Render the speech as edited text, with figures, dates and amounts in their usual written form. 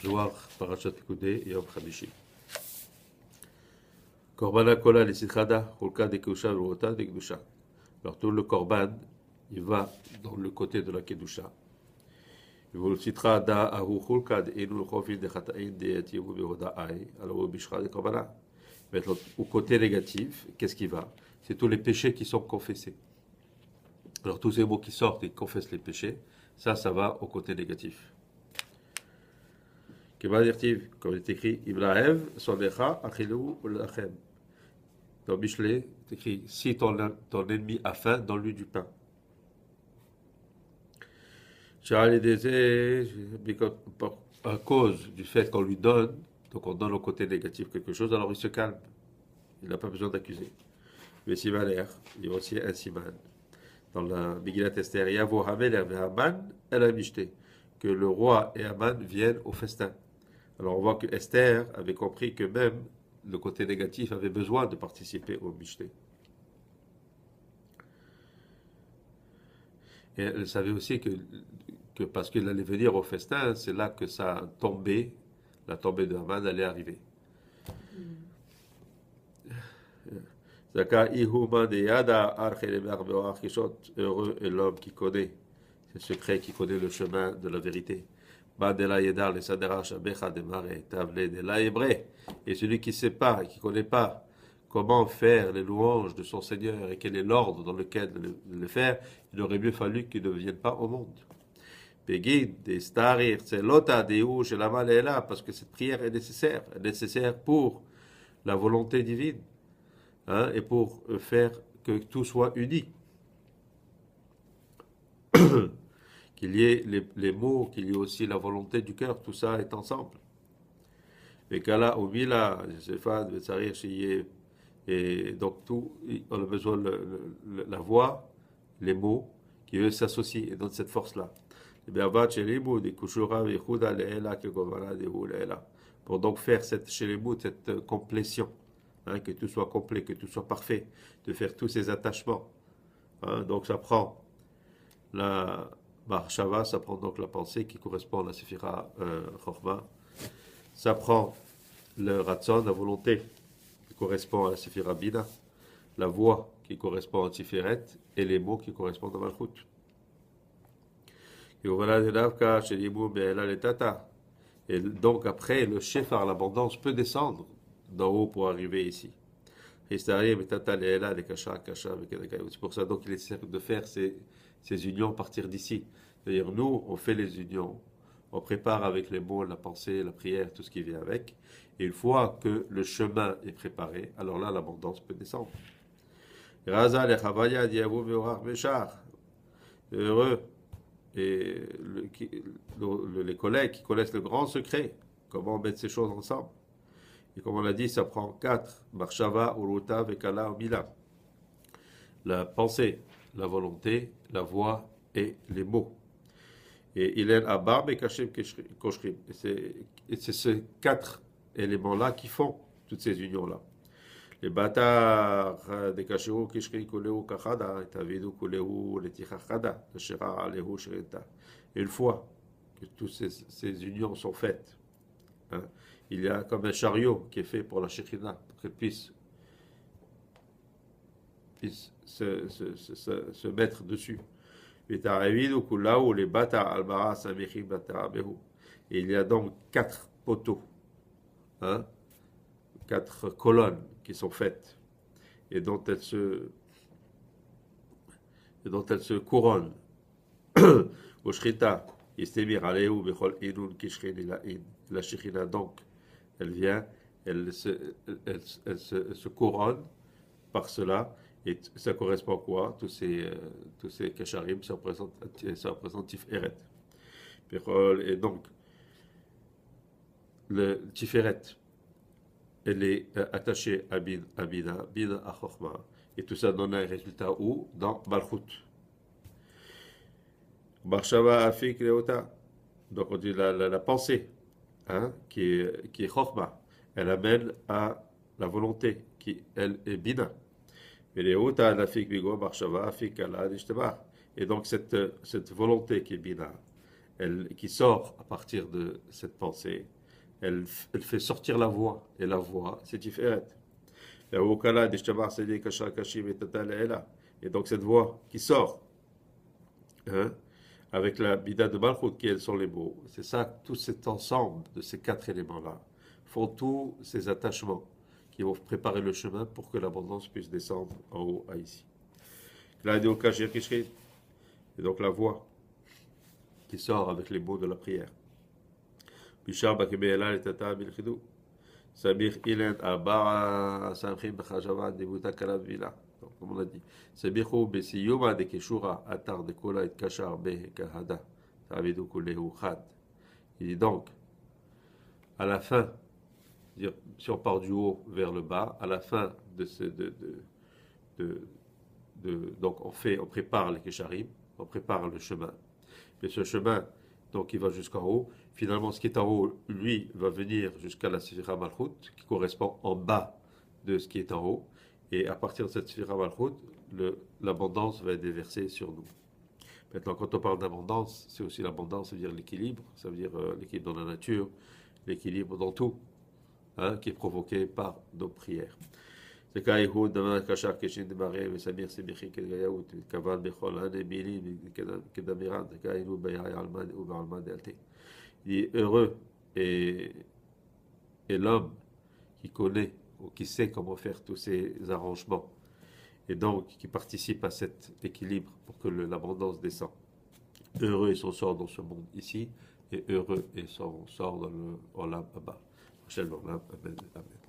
Zohar, Parashat Pikudei, Yom Chamishi. Korbana Kola, les Sitrada, Hulka de Kedusha, Vrota de Kedusha. Alors tout le Korban, il va dans le côté de la Kedusha. Le Sitrada, Ahu Hulka de Enul Chofin de Chataïn de Yativu Behoda'ai, alors au Bishra de Korbana. Maintenant, au côté négatif, qu'est-ce qui va? C'est tous les péchés qui sont confessés. Alors tous ces mots qui sortent et qui confessent les péchés, ça va au côté négatif. Comme il est écrit, Ibrahim, Sonecha, Achilou, Lachem. Dans Michelet, c'est écrit, si ton ennemi a faim, donne-lui du pain. À cause du fait qu'on lui donne, donc on donne au côté négatif quelque chose, alors il se calme. Il n'a pas besoin d'accuser. Le simaner, il y a aussi un siman. Dans la Megillat Esther, Yavo Hamelech et Haman, elle a michté, que le roi et Haman viennent au festin. Alors on voit que Esther avait compris que même le côté négatif avait besoin de participer au michté. Et elle savait aussi que parce qu'il allait venir au festin, c'est là que sa tombée, la tombée de Haman allait arriver. Heureux est l'homme qui connaît, c'est le secret, qui connaît le chemin de la vérité. Et celui qui ne sait pas et qui ne connaît pas comment faire les louanges de son Seigneur et quel est l'ordre dans lequel de le faire, il aurait mieux fallu qu'il ne vienne pas au monde. Parce que cette prière est nécessaire pour la volonté divine, hein, et pour faire que tout soit uni. Qu'il y ait les mots, qu'il y ait aussi la volonté du cœur, tout ça est ensemble. Et donc tout, on a besoin de la voix, les mots, qui eux s'associent et donnent cette force-là. Pour donc faire cette complétion, hein, que tout soit complet, que tout soit parfait, de faire tous ces attachements. Hein, donc ça prend la Marshava, ça prend donc la pensée qui correspond à la Sephira Chorma. Ça prend le Ratzon, la volonté, qui correspond à la Sephira Bina. La voix qui correspond à Tiferet et les mots qui correspondent à Malchut. Et donc après, le Shefar, l'abondance, peut descendre d'en haut pour arriver ici. C'est pour ça donc qu'il essaie de faire ces unions à partir d'ici. C'est-à-dire nous, on fait les unions, on prépare avec les mots, la pensée, la prière, tout ce qui vient avec. Et une fois que le chemin est préparé, alors là, l'abondance peut descendre. Heureux et les collègues qui connaissent le grand secret, comment mettre ces choses ensemble. Et comme on l'a dit, ça prend 4. Marshava, Uruta, Vekala, Mila. La pensée, la volonté, la voix et les mots. Et il est Abba, Mekashem, Koshrim. Et c'est ces 4 éléments-là qui font toutes ces unions-là. Les bâtards de Kashiru, Kishri, Kuleu, Kachada, Tavidu, Kuleu, Letichachada, Shera, Alehu, Shreta. Et une fois que toutes ces unions sont faites, hein, il y a comme un chariot qui est fait pour la Shekhina, pour qu'elle puisse se mettre dessus. Et il y a donc 4 poteaux, hein, 4 colonnes qui sont faites et dont elles se couronnent. Au Shrita, la Shekhina donc, elle vient, elle se couronne par cela, et ça correspond à quoi? Tous ces kasharim, ça représente Tiferet. Et donc, le Tiferet, elle est attachée à Bina à Chochma, et tout ça donne un résultat où? Dans Malchut. Marshava Afik Leota. Donc on dit la pensée, hein, qui est Chochma, elle amène à la volonté, qui elle est Bina. Et donc cette volonté qui est Bina, qui sort à partir de cette pensée, elle fait sortir la voix. Et la voix, c'est Tiferet. Et donc cette voix qui sort, hein, avec la Bida de Malchut, qui sont les mots, c'est ça, tout cet ensemble de ces quatre éléments-là font tous ces attachements qui vont préparer le chemin pour que l'abondance puisse descendre en haut à ici. Et donc la voix qui sort avec les mots de la prière. Sabir Ilen Abba Samchim Bechajava Devuta Kalavila. Donc, comme on a dit, Sabiru Besiyuma de Keshura Atar de Kola et Kachar Be Kahada. Tavidu Kulehu Khad. Il dit donc, à la fin, si on part du haut vers le bas, à la fin de ce. Donc, on prépare les Kesharim, on prépare le chemin. Mais ce chemin, donc, il va jusqu'en haut. Finalement, ce qui est en haut, lui, va venir jusqu'à la Sphira Malchut, qui correspond en bas de ce qui est en haut. Et à partir de cette Sphira Malchut, l'abondance va être déversée sur nous. Maintenant, quand on parle d'abondance, c'est aussi l'abondance, ça veut dire l'équilibre, ça veut dire l'équilibre dans la nature, l'équilibre dans tout, hein, qui est provoqué par nos prières. C'est quand Ehud demande Kachar Keshin de Maré, mais Samir Semichi Kegayaout, Kavan Bechol, Hane Bili, Kedamiran, Kainu Bayay Alman ou Balman Delte. Il est heureux et l'homme qui connaît ou qui sait comment faire tous ces arrangements et donc qui participe à cet équilibre pour que l'abondance descende. Heureux est son sort dans ce monde ici et heureux est son sort dans le Olam Abba. Prochaine Olam, Amen, Amen.